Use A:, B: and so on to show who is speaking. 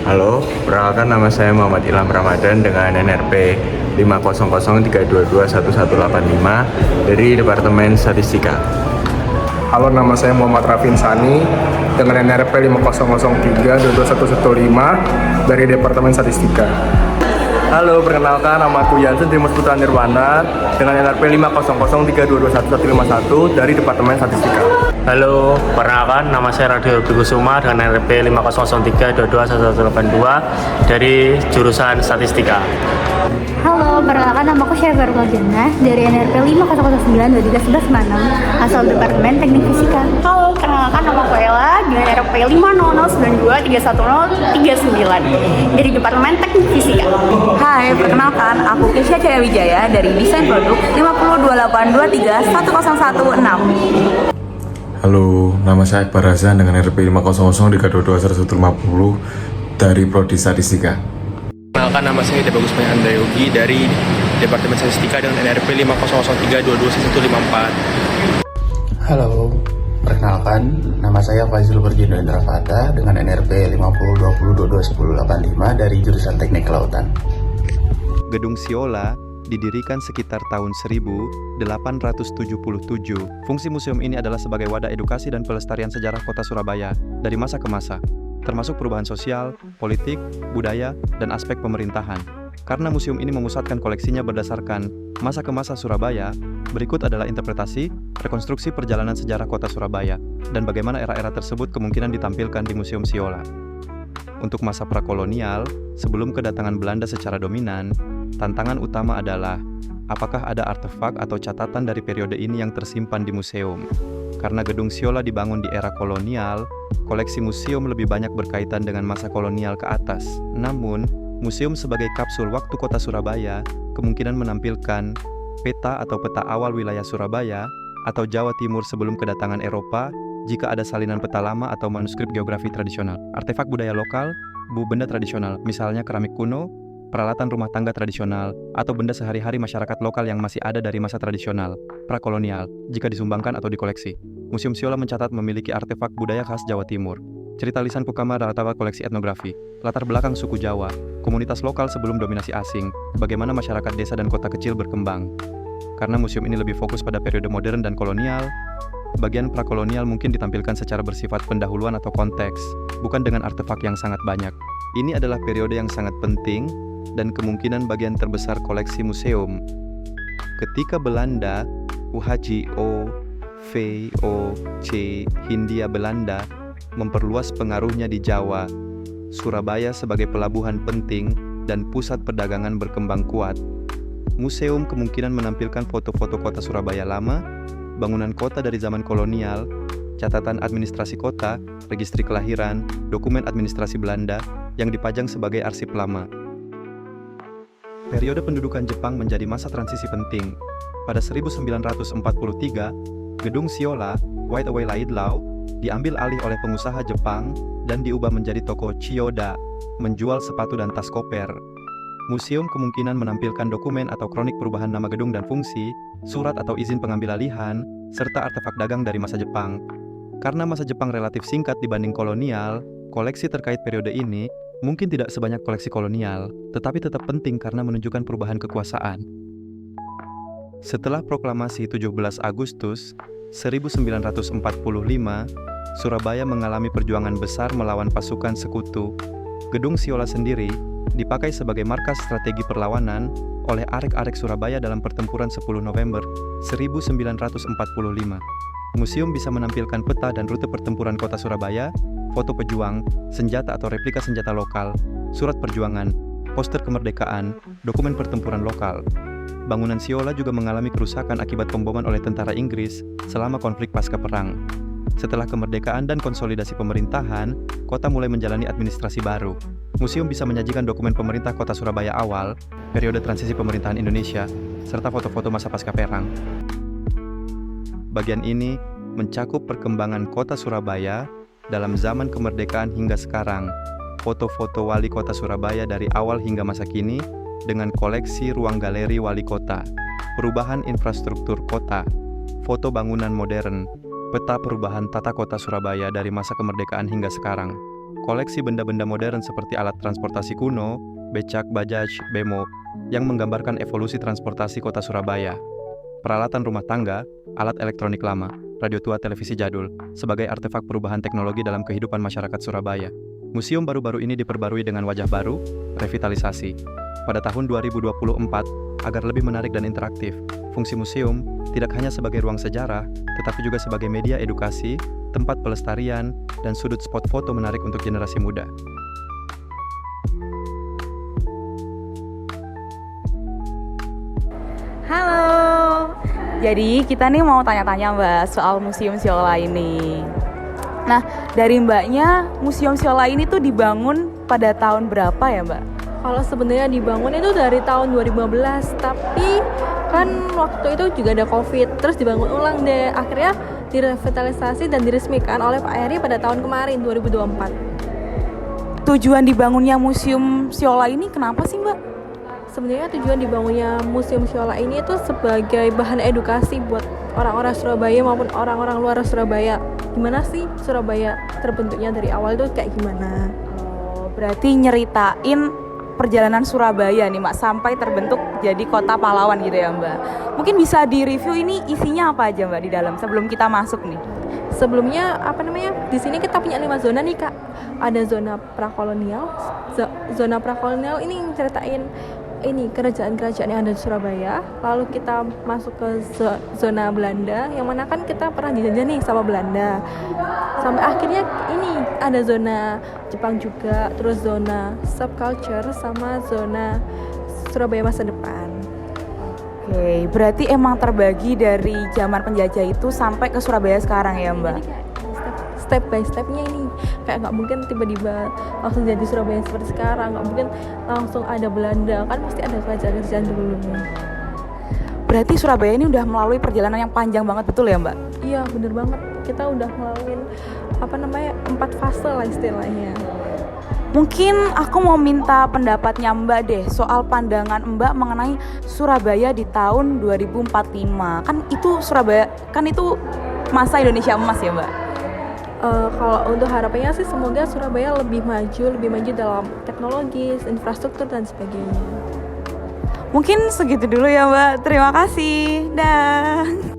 A: Halo, perkenalkan nama saya Muhammad Ilham Ramadan dengan NRP 500321185 dari Departemen Statistika.
B: Halo, nama saya Muhammad Rafin Sani dengan NRP 500322115 dari Departemen Statistika.
C: Halo, perkenalkan nama aku Yansen Dimas Putra Nirwana dengan NRP 500322151 dari Departemen Statistika.
D: Halo, perkenalkan nama saya Radio Kusuma dengan NRP 500322182 dari jurusan Statistika.
E: Halo, perkenalkan nama aku Syafir Jannah dari NRP 5009236 asal Departemen Teknik Fisika.
F: Halo, perkenalkan nama aku Ella dengan NRP 500923139 dari Departemen Teknik Fisika.
G: Hai, perkenalkan aku Kesha Jaya Wijaya dari Desain Produk 50282310116.
H: Halo, nama saya Akbar Razan dengan RP 500322150 dari Prodi Statistika.
C: Perkenalkan nama saya Bagus Anda Yogi dari Departemen Statistika dengan NRP 500322154.
I: Halo, perkenalkan nama saya Fazil Berjindo Indra Fata dengan NRP 502022185 dari jurusan Teknik Kelautan.
J: Gedung Siola didirikan sekitar tahun 1877. Fungsi museum ini adalah sebagai wadah edukasi dan pelestarian sejarah kota Surabaya dari masa ke masa, termasuk perubahan sosial, politik, budaya, dan aspek pemerintahan. Karena museum ini memusatkan koleksinya berdasarkan masa ke masa Surabaya, berikut adalah interpretasi, rekonstruksi perjalanan sejarah kota Surabaya, dan bagaimana era-era tersebut kemungkinan ditampilkan di Museum Siola. Untuk masa prakolonial, sebelum kedatangan Belanda secara dominan, tantangan utama adalah apakah ada artefak atau catatan dari periode ini yang tersimpan di museum. Karena Gedung Siola dibangun di era kolonial, koleksi museum lebih banyak berkaitan dengan masa kolonial ke atas. Namun, museum sebagai kapsul waktu kota Surabaya kemungkinan menampilkan peta atau peta awal wilayah Surabaya atau Jawa Timur sebelum kedatangan Eropa jika ada salinan peta lama atau manuskrip geografi tradisional. Artefak budaya lokal, benda tradisional, misalnya keramik kuno, peralatan rumah tangga tradisional, atau benda sehari-hari masyarakat lokal yang masih ada dari masa tradisional, prakolonial, jika disumbangkan atau dikoleksi. Museum Siola mencatat memiliki artefak budaya khas Jawa Timur, cerita lisan Pukama atau koleksi etnografi, latar belakang suku Jawa, komunitas lokal sebelum dominasi asing, bagaimana masyarakat desa dan kota kecil berkembang. Karena museum ini lebih fokus pada periode modern dan kolonial, bagian prakolonial mungkin ditampilkan secara bersifat pendahuluan atau konteks, bukan dengan artefak yang sangat banyak. Ini adalah periode yang sangat penting dan kemungkinan bagian terbesar koleksi museum. Ketika Belanda, VOC, Hindia Belanda, memperluas pengaruhnya di Jawa, Surabaya sebagai pelabuhan penting dan pusat perdagangan berkembang kuat. Museum kemungkinan menampilkan foto-foto kota Surabaya lama, bangunan kota dari zaman kolonial, catatan administrasi kota, registri kelahiran, dokumen administrasi Belanda yang dipajang sebagai arsip lama. Periode pendudukan Jepang menjadi masa transisi penting. Pada 1943, Gedung Siola, White Away Laidlaw, diambil alih oleh pengusaha Jepang dan diubah menjadi toko Chiyoda, menjual sepatu dan tas koper. Museum kemungkinan menampilkan dokumen atau kronik perubahan nama gedung dan fungsi, surat atau izin pengambil alihan, serta artefak dagang dari masa Jepang. Karena masa Jepang relatif singkat dibanding kolonial, koleksi terkait periode ini mungkin tidak sebanyak koleksi kolonial, tetapi tetap penting karena menunjukkan perubahan kekuasaan. Setelah proklamasi 17 Agustus 1945, Surabaya mengalami perjuangan besar melawan pasukan sekutu. Gedung Siola sendiri dipakai sebagai markas strategi perlawanan oleh arek-arek Surabaya dalam pertempuran 10 November 1945. Museum bisa menampilkan peta dan rute pertempuran kota Surabaya, foto pejuang, senjata atau replika senjata lokal, surat perjuangan, poster kemerdekaan, dokumen pertempuran lokal. Bangunan Siola juga mengalami kerusakan akibat pemboman oleh tentara Inggris selama konflik pasca perang. Setelah kemerdekaan dan konsolidasi pemerintahan, kota mulai menjalani administrasi baru. Museum bisa menyajikan dokumen pemerintah kota Surabaya awal, periode transisi pemerintahan Indonesia, serta foto-foto masa pasca perang. Bagian ini mencakup perkembangan kota Surabaya dalam zaman kemerdekaan hingga sekarang, foto-foto wali kota Surabaya dari awal hingga masa kini, dengan koleksi ruang galeri wali kota, perubahan infrastruktur kota, foto bangunan modern, peta perubahan tata kota Surabaya dari masa kemerdekaan hingga sekarang. koleksi benda-benda modern seperti alat transportasi kuno, becak, bajaj, bemo, yang menggambarkan evolusi transportasi kota Surabaya, peralatan rumah tangga, alat elektronik lama, radio tua, televisi jadul, sebagai artefak perubahan teknologi dalam kehidupan masyarakat Surabaya. Museum baru-baru ini diperbarui dengan wajah baru, revitalisasi. Pada tahun 2024, agar lebih menarik dan interaktif, fungsi museum tidak hanya sebagai ruang sejarah, tetapi juga sebagai media edukasi, tempat pelestarian, dan sudut spot foto menarik untuk generasi muda.
G: Halo. Jadi kita nih mau tanya-tanya Mbak soal Museum Siola ini. Nah, dari Mbaknya, Museum Siola ini tuh dibangun pada tahun berapa ya Mbak?
K: Kalau sebenarnya dibangun itu dari tahun 2015, tapi kan waktu itu juga ada COVID, terus dibangun ulang deh. Akhirnya direvitalisasi dan diresmikan oleh Pak Heri pada tahun kemarin 2024.
G: Tujuan dibangunnya Museum Siola ini kenapa sih Mbak?
K: Sebenarnya tujuan dibangunnya Museum Siola ini itu sebagai bahan edukasi buat orang-orang Surabaya maupun orang-orang luar Surabaya. Gimana sih Surabaya terbentuknya dari awal itu kayak gimana?
G: Oh, berarti nyeritain perjalanan Surabaya nih Mbak sampai terbentuk jadi kota pahlawan gitu ya Mbak. Mungkin bisa di-review ini isinya apa aja Mbak di dalam sebelum kita masuk nih.
K: Sebelumnya di sini kita punya 5 zona nih Kak. Ada zona prakolonial. Zona prakolonial ini ceritain kerajaan-kerajaan yang ada di Surabaya. Lalu kita masuk ke zona Belanda, yang mana kan kita pernah dijajah nih sama Belanda. Sampai akhirnya ini ada zona Jepang juga, terus zona subculture sama zona Surabaya masa depan.
G: Oke, berarti emang terbagi dari zaman penjajah itu sampai ke Surabaya sekarang ya Mbak?
K: Step by stepnya ini kayak nggak mungkin tiba-tiba langsung jadi Surabaya seperti sekarang, nggak mungkin langsung ada Belanda, kan pasti ada kerajaan-kerajaan dulunya.
G: Berarti Surabaya ini udah melalui perjalanan yang panjang banget, betul ya Mbak?
K: Iya bener banget, kita udah melalui 4 fase lah istilahnya.
G: Mungkin aku mau minta pendapatnya Mbak deh soal pandangan Mbak mengenai Surabaya di tahun 2045. Kan itu Surabaya, kan itu masa Indonesia emas ya Mbak?
K: Kalau untuk harapannya sih semoga Surabaya lebih maju dalam teknologi, infrastruktur dan sebagainya.
G: Mungkin segitu dulu ya Mbak. Terima kasih. Dah.